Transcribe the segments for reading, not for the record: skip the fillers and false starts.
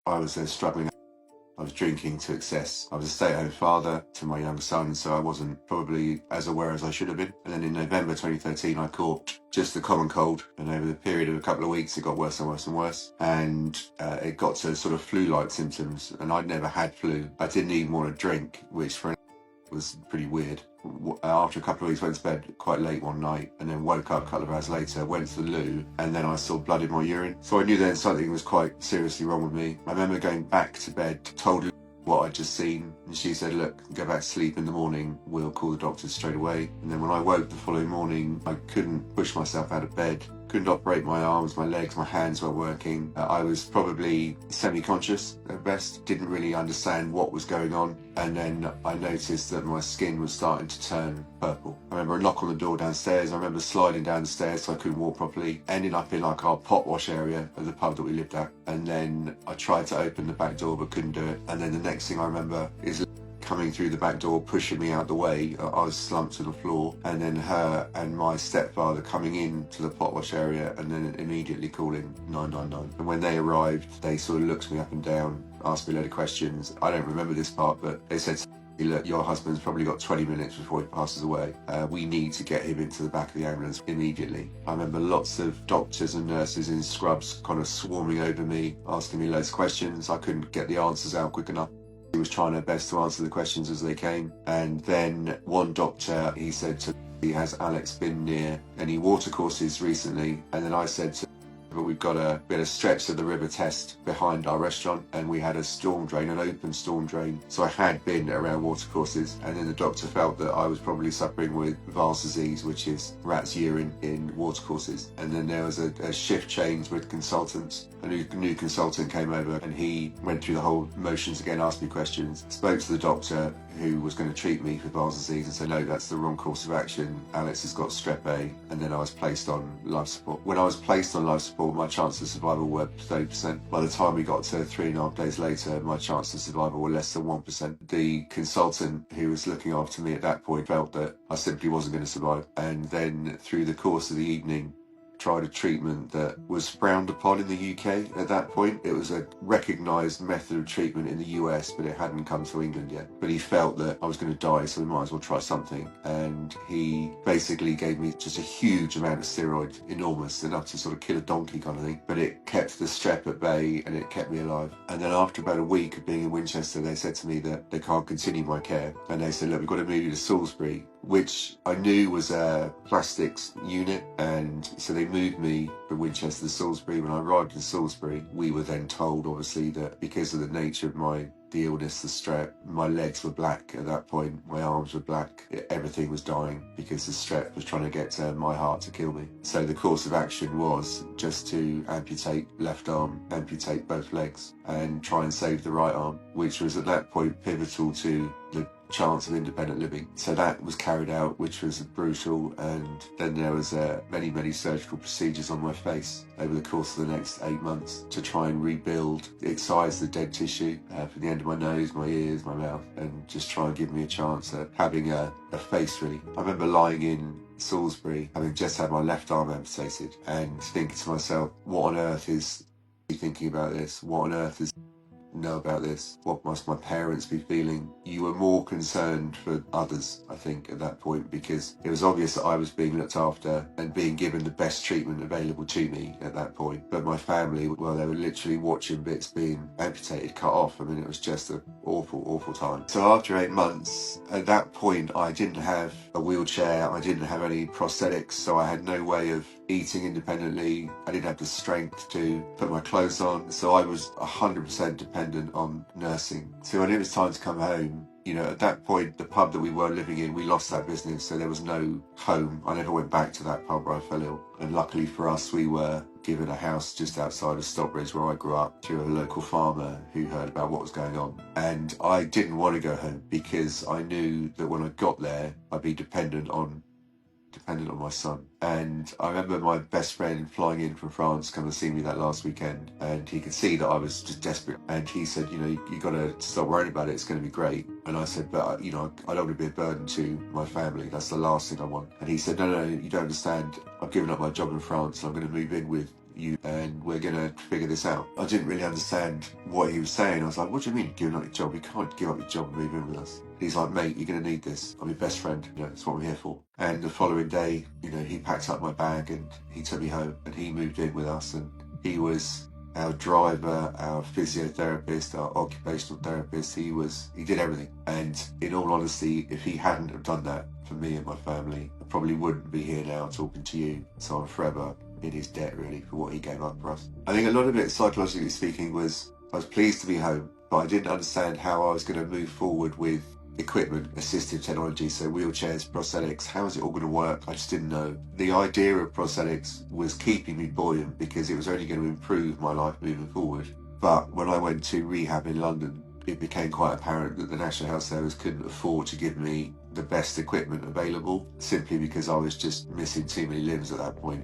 I was struggling. I was drinking to excess. I was a stay-at-home father to my young son, so I wasn't probably as aware as I should have been. And then in November 2013, I caught just a common cold. And over the period of a couple of weeks, it got worse and worse and worse. And it got to sort of flu-like symptoms. And I'd never had flu. I didn't even want to drink, which for was pretty weird. After a couple of weeks, went to bed quite late one night and then woke up a couple of hours later, went to the loo, and then I saw blood in my urine. So I knew then something was quite seriously wrong with me. I remember going back to bed, told her what I'd just seen, and she said, look, go back to sleep in the morning, we'll call the doctors straight away. And then when I woke the following morning, I couldn't push myself out of bed, couldn't operate my arms, my legs, my hands weren't working. I was probably semi-conscious at best, didn't really understand what was going on. And then I noticed that my skin was starting to turn purple. I remember a knock on the door downstairs. I remember sliding down the stairs so I couldn't walk properly, ending up in like our pot wash area of the pub that we lived at. And then I tried to open the back door but couldn't do it. And then the next thing I remember is coming through the back door, pushing me out the way. I was slumped to the floor, and then her and my stepfather coming in to the pot wash area and then immediately calling 999. And when they arrived, they sort of looked me up and down, asked me a load of questions. I don't remember this part, but they said, look, your husband's probably got 20 minutes before he passes away. We need to get him into the back of the ambulance immediately. I remember lots of doctors and nurses in scrubs kind of swarming over me, asking me loads of questions. I couldn't get the answers out quick enough. He was trying her best to answer the questions as they came. And then one doctor, he said to me, has Alex been near any watercourses recently? And then I said to but we had a stretch of the river Test behind our restaurant, and we had a storm drain, an open storm drain. So I had been around watercourses, and then the doctor felt that I was probably suffering with Vahl's disease, which is rat's urine in watercourses. And then there was a shift change with consultants. A new consultant came over, and he went through the whole motions again, asked me questions, spoke to the doctor who was going to treat me for Vahl's disease and said, no, that's the wrong course of action. Alex has got strep A. And then I was placed on life support. When I was placed on life support, my chances of survival were 30%. By the time we got to 3.5 days later, my chances of survival were less than 1%. The consultant who was looking after me at that point felt that I simply wasn't going to survive. And then through the course of the evening, tried a treatment that was frowned upon in the UK at that point. It was a recognised method of treatment in the US, but it hadn't come to England yet. But he felt that I was going to die, so we might as well try something. And he basically gave me just a huge amount of steroid, enormous, enough to sort of kill a donkey kind of thing. But it kept the strep at bay and it kept me alive. And then after about a week of being in Winchester, they said to me that they can't continue my care. And they said, look, we've got to move you to Salisbury, which I knew was a plastics unit. And so they moved me from Winchester to Salisbury. When I arrived in Salisbury, we were then told, obviously, that because of the nature of the illness, the strep, my legs were black at that point, my arms were black, everything was dying because the strep was trying to get to my heart to kill me. So the course of action was just to amputate left arm, amputate both legs, and try and save the right arm, which was at that point pivotal to the chance of independent living. So that was carried out, which was brutal, and then there was many surgical procedures on my face over the course of the next 8 months to try and rebuild, excise the dead tissue from the end of my nose, my ears, my mouth, and just try and give me a chance at having a face, really. I remember lying in Salisbury, having just had my left arm amputated, and thinking to myself, what on earth is he thinking about this? What on earth is know about this? What must my parents be feeling? You were more concerned for others, I think, at that point, because it was obvious that I was being looked after and being given the best treatment available to me at that point. But my family, well, they were literally watching bits being amputated, cut off. I mean, it was just an awful time. So after 8 months, at that point, I didn't have a wheelchair, I didn't have any prosthetics, so I had no way of eating independently. I didn't have the strength to put my clothes on, so I was 100% dependent on nursing. So when it was time to come home, you know, at that point, the pub that we were living in, we lost that business, so there was no home. I never went back to that pub where I fell ill. And luckily for us, we were given a house just outside of Stockbridge where I grew up through a local farmer who heard about what was going on. And I didn't want to go home because I knew that when I got there, I'd be dependent on my son. And I remember my best friend flying in from France coming to see me that last weekend, and he could see that I was just desperate, and he said, you know, you got to stop worrying about it, it's going to be great. And I said, but you know, I don't want to be a burden to my family, that's the last thing I want. And he said, no, you don't understand, I've given up my job in France and I'm going to move in with and we're going to figure this out. I didn't really understand what he was saying. I was like, what do you mean giving up your job? You can't give up your job and move in with us. He's like, mate, you're going to need this. I'm your best friend. That's what I'm here for. And the following day, he packed up my bag and he took me home and he moved in with us, and he was our driver, our physiotherapist, our occupational therapist. He did everything. And in all honesty, if he hadn't have done that for me and my family, I probably wouldn't be here now talking to you. So I'm forever in his debt, really, for what he gave up for us. I think a lot of it, psychologically speaking, was I was pleased to be home, but I didn't understand how I was going to move forward with equipment, assistive technology, so wheelchairs, prosthetics. How is it all going to work? I just didn't know. The idea of prosthetics was keeping me buoyant because it was only going to improve my life moving forward. But when I went to rehab in London, it became quite apparent that the National Health Service couldn't afford to give me the best equipment available, simply because I was just missing too many limbs at that point.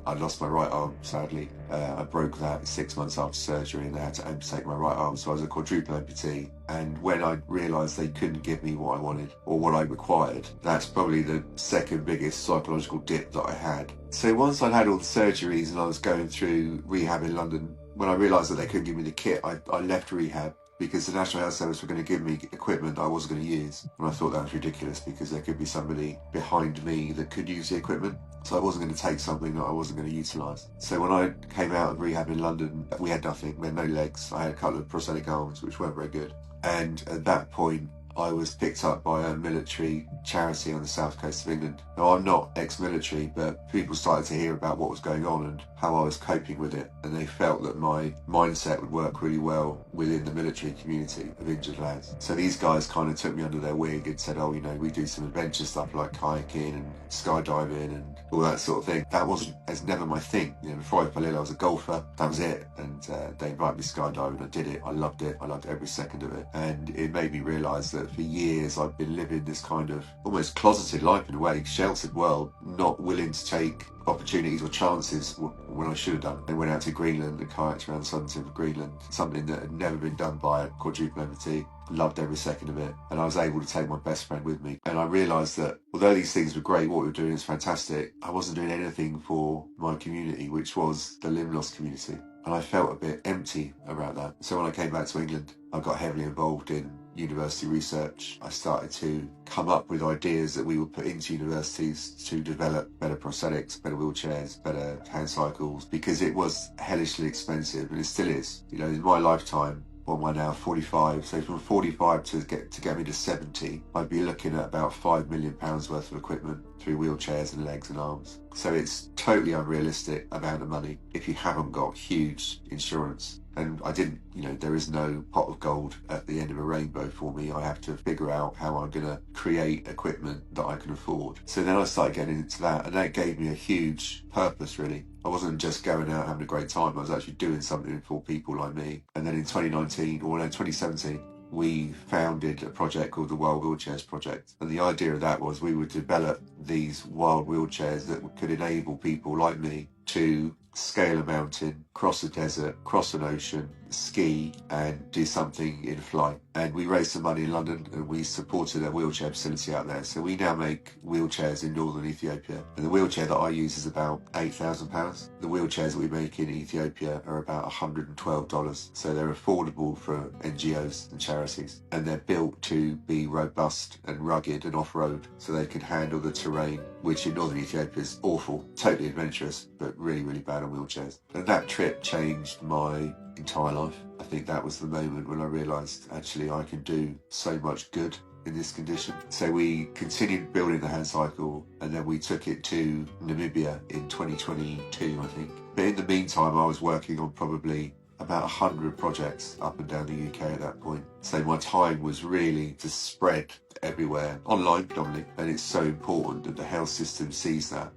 I lost my right arm, sadly. I broke that 6 months after surgery, and they had to amputate my right arm, so I was a quadruple amputee. And when I realised they couldn't give me what I wanted or what I required, that's probably the second biggest psychological dip that I had. So once I'd had all the surgeries and I was going through rehab in London, when I realised that they couldn't give me the kit, I left rehab, because the National Health Service were going to give me equipment that I wasn't going to use. And I thought that was ridiculous, because there could be somebody behind me that could use the equipment. So I wasn't going to take something that I wasn't going to utilise. So when I came out of rehab in London, we had nothing. We had no legs. I had a couple of prosthetic arms, which weren't very good. And at that point, I was picked up by a military charity on the south coast of England. Now, I'm not ex-military, but people started to hear about what was going on and how I was coping with it, and they felt that my mindset would work really well within the military community of injured lads. So these guys kind of took me under their wing and said, we do some adventure stuff like kayaking and skydiving and all that sort of thing. That was never my thing. Before I fell ill, I was a golfer. That was it. And they invited me skydiving. I did it. I loved it. I loved every second of it. And it made me realise that for years I've been living this kind of almost closeted life, in a way, sheltered world, not willing to take opportunities or chances when I should have done. I went out to Greenland and kayaked around the southern tip of Greenland, something that had never been done by a quadruple amputee. Loved every second of it, and I was able to take my best friend with me. And I realised that although these things were great, what we were doing is fantastic, I wasn't doing anything for my community, which was the limb loss community. And I felt a bit empty about that. So when I came back to England, I got heavily involved in university research. I started to come up with ideas that we would put into universities to develop better prosthetics, better wheelchairs, better hand cycles, because it was hellishly expensive, and it still is. In my lifetime, what am I now, 45? So from 45 to get me to 70, I'd be looking at about £5 million worth of equipment through wheelchairs and legs and arms. So it's totally unrealistic amount of money if you haven't got huge insurance. And I didn't, there is no pot of gold at the end of a rainbow for me. I have to figure out how I'm going to create equipment that I can afford. So then I started getting into that, and that gave me a huge purpose, really. I wasn't just going out having a great time. I was actually doing something for people like me. And then in 2017, we founded a project called the Wild Wheelchairs Project. And the idea of that was we would develop these wild wheelchairs that could enable people like me to scale a mountain, cross a desert, cross an ocean, ski, and do something in flight. And we raised some money in London, and we supported a wheelchair facility out there. So we now make wheelchairs in northern Ethiopia. And the wheelchair that I use is about £8,000. The wheelchairs that we make in Ethiopia are about $112. So they're affordable for NGOs and charities. And they're built to be robust and rugged and off-road, so they can handle the terrain, which in northern Ethiopia is awful, totally adventurous, but really, really bad on wheelchairs. And that trip changed my entire life. I think that was the moment when I realised, actually, I can do so much good in this condition. So we continued building the hand cycle, and then we took it to Namibia in 2022, I think. But in the meantime, I was working on probably about 100 projects up and down the UK at that point. So my time was really to spread everywhere, online predominantly. And it's so important that the health system sees that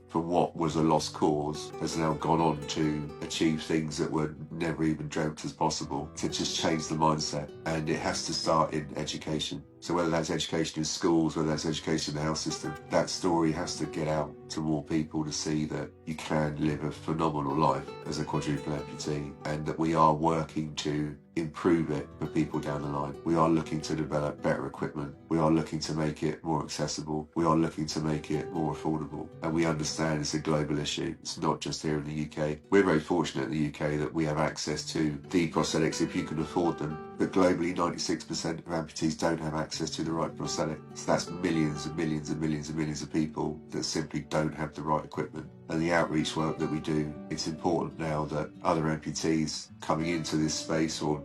from what was a lost cause has now gone on to achieve things that were never even dreamt as possible, to just change the mindset. And it has to start in education. So whether that's education in schools, whether that's education in the health system, that story has to get out to more people to see that you can live a phenomenal life as a quadruple amputee, and that we are working to improve it for people down the line. We are looking to develop better equipment. We are looking to make it more accessible. We are looking to make it more affordable. And we understand it's a global issue. It's not just here in the UK. We're very fortunate in the UK that we have access to the prosthetics if you can afford them. But globally, 96% of amputees don't have access to the right prosthetic. So that's millions and millions and millions and millions of people that simply don't have the right equipment. And the outreach work that we do, it's important now that other amputees coming into this space, or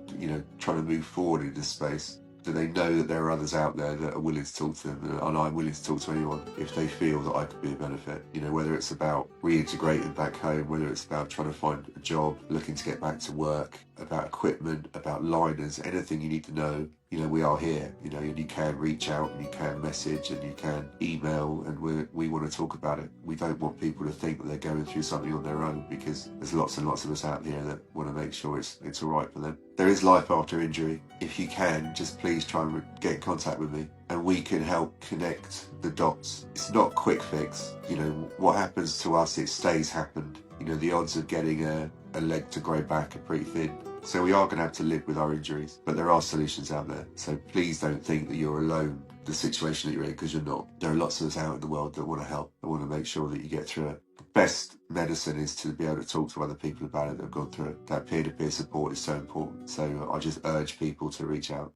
trying to move forward in this space, that they know that there are others out there that are willing to talk to them, and I'm willing to talk to anyone if they feel that I could be a benefit. Whether it's about reintegrating back home, whether it's about trying to find a job, looking to get back to work, about equipment, about liners, anything you need to know, we are here, and you can reach out and you can message and you can email, and we want to talk about it. We don't want people to think that they're going through something on their own, because there's lots and lots of us out here that want to make sure it's all right for them. There is life after injury. If you can, just please try and get in contact with me, and we can help connect the dots. It's not a quick fix. What happens to us, it stays happened. The odds of getting a leg to grow back are pretty thin. So we are going to have to live with our injuries, but there are solutions out there. So please don't think that you're alone, the situation that you're in, because you're not. There are lots of us out in the world that want to help. I want to make sure that you get through it. The best medicine is to be able to talk to other people about it that have gone through it. That peer-to-peer support is so important. So I just urge people to reach out.